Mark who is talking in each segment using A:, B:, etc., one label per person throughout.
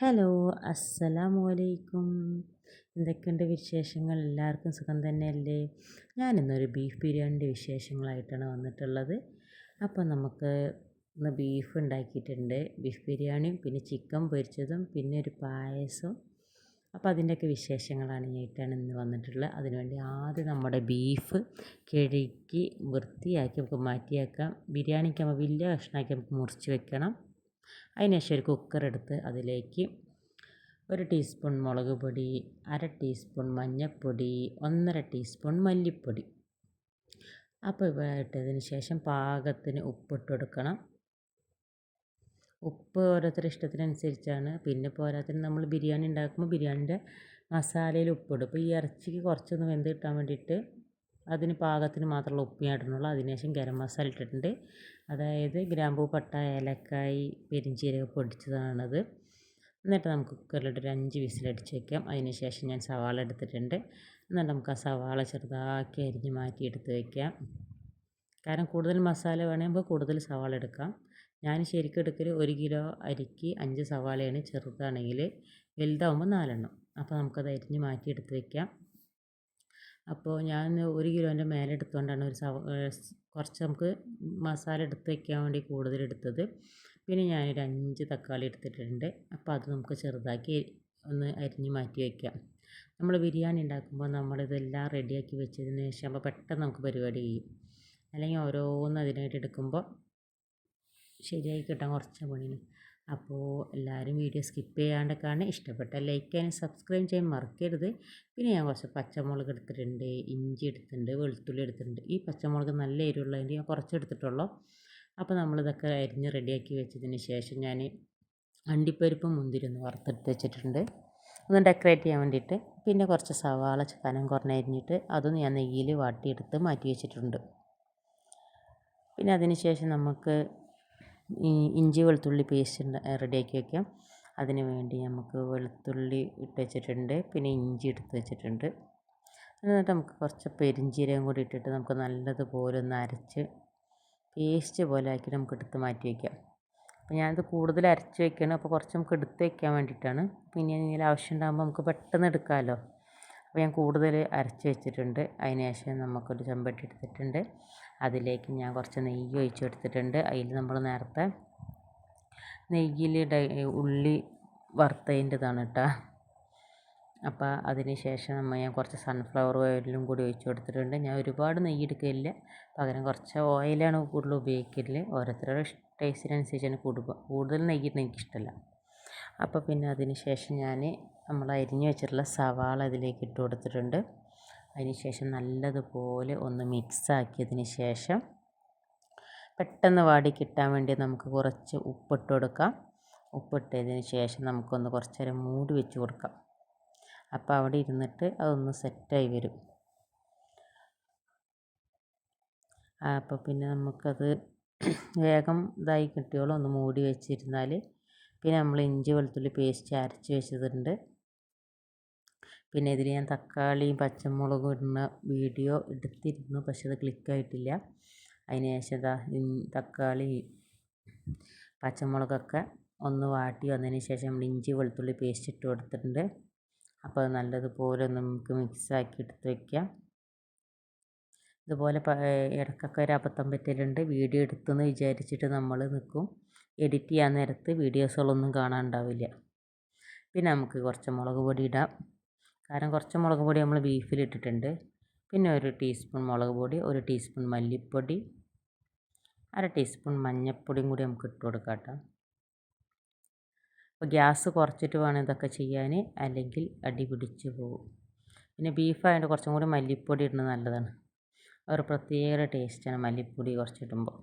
A: Hello, അസ്സലാമു അലൈക്കും. എന്തൊക്കെയുണ്ട് വിശേഷങ്ങൾ? എല്ലാവർക്കും സുഖം തന്നെയല്ലേ? ഞാനിന്നൊരു ബീഫ് ബിരിയാണിൻ്റെ വിശേഷങ്ങളായിട്ടാണ് വന്നിട്ടുള്ളത്. അപ്പോൾ നമുക്ക് ഇന്ന് ബീഫ് ഉണ്ടാക്കിയിട്ടുണ്ട്. ബീഫ് ബിരിയാണിയും പിന്നെ ചിക്കൻ പൊരിച്ചതും പിന്നെ ഒരു പായസവും. അപ്പോൾ അതിൻ്റെയൊക്കെ വിശേഷങ്ങളാണ് ആയിട്ടാണ് ഇന്ന് വന്നിട്ടുള്ളത്. അതിനുവേണ്ടി ആദ്യം നമ്മുടെ ബീഫ് കഴുകി വൃത്തിയാക്കി നമുക്ക് മാറ്റിയേക്കാം. ബിരിയാണിക്കാകുമ്പോൾ വലിയ കഷ്ണമാക്കി നമുക്ക് മുറിച്ച് വെക്കണം. അതിനുശേഷം ഒരു കുക്കർ എടുത്ത് അതിലേക്ക് 1 ടീസ്പൂൺ മുളക് പൊടി, 1/2 ടീസ്പൂൺ മഞ്ഞൾപ്പൊടി, 1/2 ടീസ്പൂൺ മല്ലിപ്പൊടി. അപ്പോൾ ഇവ ഇട്ടതിന് ശേഷം പാകത്തിന് ഉപ്പിട്ട് കൊടുക്കണം. ഉപ്പ് ഓരോരുത്തരുടെ ഇഷ്ടത്തിനനുസരിച്ചാണ്. പിന്നെ പോരാത്തതിന് നമ്മൾ ബിരിയാണി ഉണ്ടാക്കുമ്പോൾ ബിരിയാണിൻ്റെ മസാലയിൽ ഉപ്പിടും. ഇപ്പോൾ ഈ ഇറച്ചിക്ക് കുറച്ചൊന്ന് വെന്ത് കിട്ടാൻ വേണ്ടിയിട്ട് അതിന് പാകത്തിന് മാത്രമുള്ള ഉപ്പ് ഞാൻ ഇടുന്നുള്ളൂ. അതിനുശേഷം ഗരം മസാല ഇട്ടിട്ടുണ്ട്. അതായത് ഗ്രാമ്പൂ, പട്ട, ഏലക്കായ്, പെരുംജീരകം പൊടിച്ചതാണത്. എന്നിട്ട് നമുക്ക് കുക്കറിലിട്ട് ഒരു 5 വിസിലടിച്ച് വയ്ക്കാം. അതിന് ശേഷം ഞാൻ സവാള എടുത്തിട്ടുണ്ട്. എന്നിട്ട് നമുക്ക് ആ സവാള ചെറുതാക്കി അരിഞ്ഞ് മാറ്റി എടുത്ത് വയ്ക്കാം. കാരണം കൂടുതൽ മസാല വേണമെങ്കിൽ കൂടുതൽ സവാള എടുക്കാം. ഞാൻ ശരിക്കും എടുക്കൽ 1 കിലോ അരിക്ക് 5 സവാളയാണ്. ചെറുതാണെങ്കിൽ വലുതാവുമ്പോൾ 4 എണ്ണം. അപ്പോൾ നമുക്കത് അരിഞ്ഞ് മാറ്റി എടുത്ത് വയ്ക്കാം. അപ്പോൾ ഞാൻ 1 കിലോൻ്റെ മേലെ എടുത്തുകൊണ്ടാണ് കുറച്ച് നമുക്ക് മസാല എടുത്ത് വയ്ക്കാൻ വേണ്ടി കൂടുതൽ എടുത്തത്. പിന്നെ ഞാനൊരു 5 തക്കാളി എടുത്തിട്ടുണ്ട്. അപ്പോൾ അത് നമുക്ക് ചെറുതാക്കി ഒന്ന് അരിഞ്ഞ് മാറ്റി വയ്ക്കാം. നമ്മൾ ബിരിയാണി ഉണ്ടാക്കുമ്പോൾ നമ്മളിതെല്ലാം റെഡിയാക്കി വെച്ചതിന് ശേഷം അപ്പോൾ പെട്ടെന്ന് നമുക്ക് പരിപാടി ചെയ്യും. അല്ലെങ്കിൽ ഓരോന്ന് അതിനായിട്ട് എടുക്കുമ്പോൾ ശരിയായി കിട്ടാൻ കുറച്ച് പണിയാണ്. അപ്പോൾ എല്ലാവരും വീഡിയോ സ്കിപ്പ് ചെയ്യാണ്ട് കാണുക. ഇഷ്ടപ്പെട്ടാൽ ലൈക്ക് ചെയ്യാനും സബ്സ്ക്രൈബ് ചെയ്യാൻ മറക്കരുത്. പിന്നെ ഞാൻ കുറച്ച് പച്ചമുളക് എടുത്തിട്ടുണ്ട്, ഇഞ്ചി എടുത്തിട്ടുണ്ട്, വെളുത്തുള്ളി എടുത്തിട്ടുണ്ട്. ഈ പച്ചമുളക് നല്ല എരിവുള്ളതിൻ്റെ ഞാൻ കുറച്ച് എടുത്തിട്ടുള്ളൂ. അപ്പോൾ നമ്മളിതൊക്കെ അരിഞ്ഞ് റെഡിയാക്കി വെച്ചതിന് ശേഷം ഞാൻ അണ്ടിപ്പരിപ്പും മുന്തിരി ഒന്ന് വറുത്തെടുത്ത് വെച്ചിട്ടുണ്ട്, ഒന്ന് ഡെക്കറേറ്റ് ചെയ്യാൻ വേണ്ടിയിട്ട്. പിന്നെ കുറച്ച് സവാള കനം കുറഞ്ഞ് അരിഞ്ഞിട്ട് അതും ഞാൻ നെയ്യിൽ വാട്ടിയെടുത്ത് മാറ്റി വെച്ചിട്ടുണ്ട്. പിന്നെ അതിന് ശേഷം നമുക്ക് ഇഞ്ചി വെളുത്തുള്ളി പേസ്റ്റ് റെഡിയാക്കി വയ്ക്കാം. അതിന് വേണ്ടി നമുക്ക് വെളുത്തുള്ളി ഇട്ട് വെച്ചിട്ടുണ്ട്, പിന്നെ ഇഞ്ചി എടുത്ത് വെച്ചിട്ടുണ്ട്. എന്നിട്ട് നമുക്ക് കുറച്ച് പെരുംജീരകം കൂടി ഇട്ടിട്ട് നമുക്ക് നല്ലതുപോലെ ഒന്ന് അരച്ച് പേസ്റ്റ് പോലെ ആക്കി നമുക്ക് എടുത്ത് മാറ്റി വയ്ക്കാം. അപ്പോൾ ഞാനത് കൂടുതൽ അരച്ച് വയ്ക്കണം. അപ്പോൾ കുറച്ച് നമുക്ക് എടുത്ത് വയ്ക്കാൻ വേണ്ടിയിട്ടാണ്. പിന്നെ എന്തെങ്കിലും ആവശ്യം ഉണ്ടാകുമ്പോൾ നമുക്ക് പെട്ടെന്ന് എടുക്കാമല്ലോ. അപ്പോൾ ഞാൻ കൂടുതൽ അരച്ച് വെച്ചിട്ടുണ്ട്. അതിന് ശേഷം നമുക്കൊരു ചെമ്പട്ടി എടുത്തിട്ടുണ്ട്. അതിലേക്ക് ഞാൻ കുറച്ച് നെയ്യ് ഒഴിച്ച് കൊടുത്തിട്ടുണ്ട്. അതിൽ നമ്മൾ നേരത്തെ നെയ്യിൽ ഉള്ളി വറുത്തതിൻ്റെതാണ് കേട്ടോ. അപ്പോൾ അതിന് ശേഷം ഞാൻ കുറച്ച് സൺഫ്ലവർ ഓയിലും കൂടി ഒഴിച്ച് കൊടുത്തിട്ടുണ്ട്. ഞാൻ ഒരുപാട് നെയ്യ് എടുക്കലില്ല, പകരം കുറച്ച് ഓയിലാണ് കൂടുതൽ ഉപയോഗിക്കൽ. ഓരോരുത്തരുടെ ടേസ്റ്റിനനുസരിച്ചാണ് കൂടുതൽ നെയ്യ് എനിക്കിഷ്ടമല്ല. അപ്പോൾ പിന്നെ അതിന് ശേഷം നമ്മൾ അരിഞ്ഞ് വെച്ചിട്ടുള്ള സവാള ഇതിലേക്ക് ഇട്ട് കൊടുത്തിട്ടുണ്ട്. അതിന് ശേഷം നല്ലതുപോലെ ഒന്ന് മിക്സ് ആക്കിയതിന് ശേഷം പെട്ടെന്ന് വാടി കിട്ടാൻ വേണ്ടി നമുക്ക് കുറച്ച് ഉപ്പിട്ട് കൊടുക്കാം. ഉപ്പിട്ടതിന് ശേഷം നമുക്കൊന്ന് കുറച്ച് നേരം മൂടി വെച്ച് കൊടുക്കാം. അപ്പോൾ അവിടെ ഇരുന്നിട്ട് അതൊന്ന് സെറ്റായി വരും. അപ്പോൾ പിന്നെ നമുക്കത് വേഗം ഇതായി കിട്ടിയോളും. ഒന്ന് മൂടി വെച്ചിരുന്നാൽ പിന്നെ നമ്മൾ ഇഞ്ചി വെളുത്തുള്ളി പേസ്റ്റ് അരച്ച് വെച്ചതുണ്ട്. പിന്നെ ഇതിൽ ഞാൻ തക്കാളിയും പച്ചമുളകും ഇടുന്ന വീഡിയോ എടുത്തിരുന്നു, പക്ഷെ അത് ക്ലിക്കായിട്ടില്ല. അതിന് ശേഷം തക്കാളി പച്ചമുളകൊക്കെ ഒന്ന് വാട്ടി വന്നതിന് ശേഷം നമ്മൾ ഇഞ്ചി വെളുത്തുള്ളി പേസ്റ്റ് ഇട്ട് കൊടുത്തിട്ടുണ്ട്. അപ്പോൾ അത് നല്ലതുപോലെ നമുക്ക് മിക്സാക്കി എടുത്ത് വയ്ക്കാം. ഇതുപോലെ ഇടയ്ക്കൊക്കെ ഒരു അബദ്ധം പറ്റലുണ്ട്. വീഡിയോ എടുത്തെന്ന് വിചാരിച്ചിട്ട് നമ്മൾ നിൽക്കും, എഡിറ്റ് ചെയ്യാൻ നേരത്ത് വീഡിയോസുകളൊന്നും കാണാനുണ്ടാവില്ല. പിന്നെ നമുക്ക് കുറച്ച് മുളക് പൊടി ഇടാം. കാരണം കുറച്ച് മുളക് പൊടി നമ്മൾ ബീഫിലിട്ടിട്ടുണ്ട്. പിന്നെ 1 ടീസ്പൂൺ മുളക് പൊടി, 1 ടീസ്പൂൺ മല്ലിപ്പൊടി, 1/2 ടീസ്പൂൺ മഞ്ഞൾപ്പൊടിയും കൂടി നമുക്ക് ഇട്ട് കൊടുക്കാം കേട്ടോ. അപ്പോൾ ഗ്യാസ് കുറച്ചിട്ട് വേണം ഇതൊക്കെ ചെയ്യാൻ, അല്ലെങ്കിൽ അടി പിടിച്ച് പോകും. പിന്നെ ബീഫായതുകൊണ്ട് കുറച്ചും കൂടി മല്ലിപ്പൊടി ഇടുന്നത് നല്ലതാണ്. ഒരു പ്രത്യേക ടേസ്റ്റാണ് മല്ലിപ്പൊടി കുറച്ചിടുമ്പോൾ.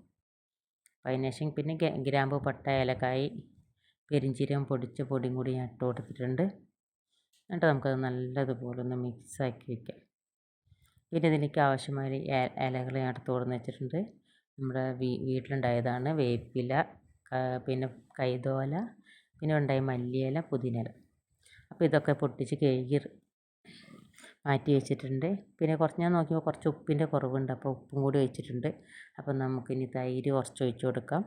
A: അപ്പോൾ അതിന് ശേഷം പിന്നെ ഗ്രാമ്പൂ, പട്ട, ഏലക്കായ്, പെരുംജീരകം പൊടിച്ച പൊടിയും കൂടി ഞാൻ ഇട്ട് കൊടുത്തിട്ടുണ്ട്. എന്നിട്ട് നമുക്കത് നല്ലതുപോലെ ഒന്ന് മിക്സാക്കി വയ്ക്കാം. പിന്നെ ഇതിലേക്ക് ആവശ്യമായ ഇലകൾ ഞാൻ എടുത്ത് കൊടുന്ന് വെച്ചിട്ടുണ്ട്. നമ്മുടെ വീട്ടിലുണ്ടായതാണ്. വേപ്പില, പിന്നെ കൈതോല, പിന്നെ ഉണ്ടായ മല്ലിയില, പുതിനയില. അപ്പോൾ ഇതൊക്കെ പൊട്ടിച്ച് കഴുകി മാറ്റി വെച്ചിട്ടുണ്ട്. പിന്നെ ഞാൻ നോക്കിയപ്പോൾ കുറച്ച് ഉപ്പിൻ്റെ കുറവുണ്ട്, അപ്പോൾ ഉപ്പും കൂടി ഒഴിച്ചിട്ടുണ്ട്. അപ്പോൾ നമുക്കിനി തൈര് കുറച്ച് ഒഴിച്ച് കൊടുക്കാം.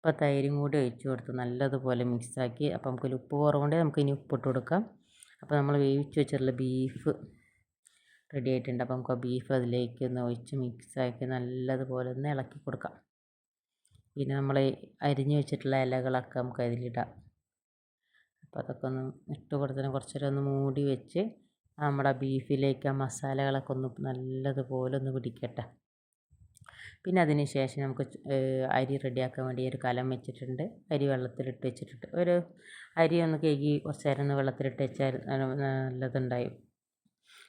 A: ഇപ്പോൾ തൈരും കൂടി ഒഴിച്ച് കൊടുത്ത് നല്ലതുപോലെ മിക്സാക്കി. അപ്പോൾ നമുക്കൊരു ഉപ്പ് കുറവുണ്ടെങ്കിൽ നമുക്ക് ഇനി ഉപ്പിട്ട് കൊടുക്കാം. അപ്പോൾ നമ്മൾ വേവിച്ച് വെച്ചിട്ടുള്ള ബീഫ് റെഡി ആയിട്ടുണ്ട്. അപ്പോൾ നമുക്ക് ആ ബീഫ് അതിലേക്ക് ഒന്ന് ഒഴിച്ച് മിക്സാക്കി നല്ലതുപോലെ ഒന്ന് ഇളക്കി കൊടുക്കാം. പിന്നെ നമ്മൾ അരിഞ്ഞ് വെച്ചിട്ടുള്ള ഇലകളൊക്കെ നമുക്ക് അതിലിടാം. അപ്പോൾ അതൊക്കെ ഒന്ന് ഇട്ട് കൊടുത്തതിന് കുറച്ച് നേരം ഒന്ന് മൂടി വെച്ച് നമ്മുടെ ബീഫിലേക്ക് ആ മസാലകളൊക്കെ ഒന്ന് നല്ലതുപോലെ ഒന്ന് പിടിക്കട്ടെ. പിന്നെ അതിന് ശേഷം നമുക്ക് അരി റെഡിയാക്കാൻ വേണ്ടി ഒരു കലം വെച്ചിട്ടുണ്ട്. അരി വെള്ളത്തിലിട്ട് വെച്ചിട്ടുണ്ട്. ഒരു അരി ഒന്ന് കഴുകി കുറച്ച് നേരം ഒന്ന് വെള്ളത്തിലിട്ട് വെച്ചാൽ നല്ലതുണ്ടായി.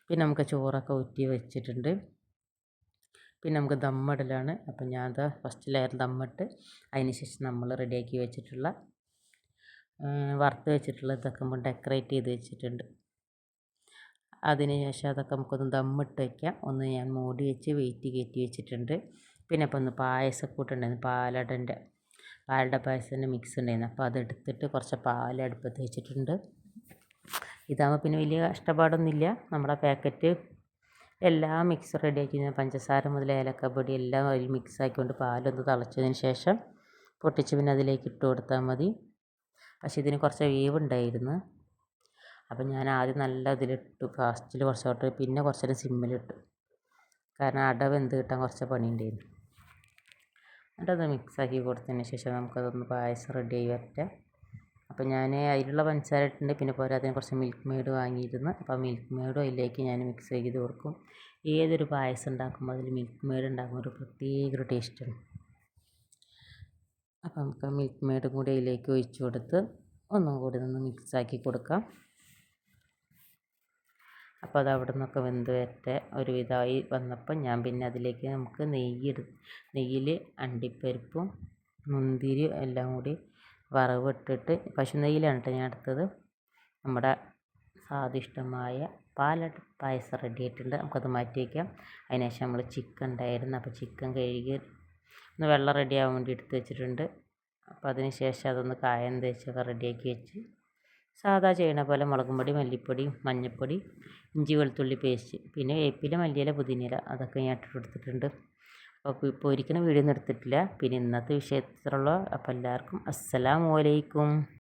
A: പിന്നെ നമുക്ക് ചോറൊക്കെ ഊറ്റി വെച്ചിട്ടുണ്ട്. പിന്നെ നമുക്ക് ദമ്മിടലാണ്. അപ്പം ഞാൻ ഫസ്റ്റ് ലെയർ ദമ്മിട്ട് അതിന് ശേഷം നമ്മൾ റെഡിയാക്കി വെച്ചിട്ടുള്ള വറുത്ത് വെച്ചിട്ടുള്ള ഇതൊക്കെ നമ്മൾ ഡെക്കറേറ്റ് ചെയ്ത് വെച്ചിട്ടുണ്ട്. അതിന് ശേഷം അതൊക്കെ നമുക്കൊന്ന് ദമ്മിട്ട് വയ്ക്കാം. ഒന്ന് ഞാൻ മൂടി വെച്ച് വെയിറ്റ് കയറ്റി വെച്ചിട്ടുണ്ട്. പിന്നെ അപ്പോൾ ഒന്ന് പായസക്കൂട്ടുണ്ടായിരുന്നു. പാലട പായസത്തിൻ്റെ മിക്സ് ഉണ്ടായിരുന്നു. അപ്പോൾ അതെടുത്തിട്ട് കുറച്ച് പാൽ അടുപ്പത്ത് വെച്ചിട്ടുണ്ട്. ഇതാകുമ്പോൾ പിന്നെ വലിയ കഷ്ടപ്പാടൊന്നുമില്ല. നമ്മുടെ പാക്കറ്റ് എല്ലാം മിക്സ് റെഡിയാക്കി പഞ്ചസാര മുതൽ ഏലക്കപ്പൊടി എല്ലാം അതിൽ മിക്സ് ആക്കിക്കൊണ്ട് പാലൊന്ന് തിളച്ചതിന് ശേഷം പൊട്ടിച്ച് പിന്നെ അതിലേക്ക് ഇട്ട് കൊടുത്താൽ മതി. പക്ഷേ ഇതിന് കുറച്ച് വേവുണ്ടായിരുന്നു. അപ്പം ഞാൻ ആദ്യം നല്ല ഇതിലിട്ടു. ഫാസ്റ്റിൽ കുറച്ചോട്ട് പിന്നെ കുറച്ച് നേരം സിമ്മിലിട്ടു. കാരണം അട വെന്ത് കിട്ടാൻ കുറച്ച് പണിയുണ്ടായിരുന്നു. എന്നിട്ടത് മിക്സാക്കി കൊടുത്തതിന് ശേഷം നമുക്കതൊന്ന് പായസം റെഡി ആയി വരട്ടെ. അപ്പോൾ ഞാൻ അതിലുള്ള പഞ്ചസാര ഇട്ടിട്ടുണ്ട്. പിന്നെ പോരാത്തതിന് കുറച്ച് മിൽക്ക് മെയ്ഡ് വാങ്ങിയിരുന്നു. അപ്പോൾ മിൽക്ക് മെയ്ഡും അതിലേക്ക് ഞാൻ മിക്സ് ചെയ്ത് കൊടുക്കും. ഏതൊരു പായസം ഉണ്ടാക്കുമ്പോൾ അതിൽ മിൽക്ക് മെയ്ഡ് ഉണ്ടാക്കുമ്പോൾ ഒരു പ്രത്യേക ഒരു ടേസ്റ്റാണ്. അപ്പോൾ നമുക്ക് മിൽക്ക് മെയ്ഡും കൂടി അതിലേക്ക് ഒഴിച്ച് കൊടുത്ത് ഒന്നും കൂടി ഒന്ന് മിക്സാക്കി കൊടുക്കാം. അപ്പോൾ അത് അവിടെ നിന്നൊക്കെ വെന്ത് വരട്ടെ. ഒരുവിധമായി വന്നപ്പോൾ ഞാൻ പിന്നെ അതിലേക്ക് നമുക്ക് നെയ്യിൽ അണ്ടിപ്പരിപ്പും മുന്തിരി എല്ലാം കൂടി വറവിട്ടിട്ട് പശു നെയ്യിലാണ് കേട്ടോ ഞാൻ എടുത്തത്. നമ്മുടെ സ്വാദിഷ്ടമായ പാലട പായസം റെഡി ആയിട്ടുണ്ട്. നമുക്കത് മാറ്റി വയ്ക്കാം. അതിന് ശേഷം നമ്മൾ ചിക്കൻ ഉണ്ടായിരുന്നു. അപ്പോൾ ചിക്കൻ കഴുകി ഒന്ന് വെള്ളം റെഡിയാവാൻ വേണ്ടി എടുത്ത് വെച്ചിട്ടുണ്ട്. അപ്പോൾ അതിന് ശേഷം അതൊന്ന് കായം തേച്ചൊക്കെ റെഡിയാക്കി വെച്ച് സാധാ ചെയ്യണ പോലെ മുളകും പൊടി, മല്ലിപ്പൊടി, മഞ്ഞൾപ്പൊടി, ഇഞ്ചി വെളുത്തുള്ളി പേസ്റ്റ്, പിന്നെ വേപ്പില, മല്ലിയില, പുതിനയില അതൊക്കെ ഞാൻ ഇട്ട് കൊടുത്തിട്ടുണ്ട്. അപ്പോൾ പൊരിക്കുന്ന വീഡിയോ ഒന്നും എടുത്തിട്ടില്ല. പിന്നെ ഇന്നത്തെ വിഷയത്തിലുള്ള അപ്പോൾ എല്ലാവർക്കും അസ്സലാമു അലൈക്കും.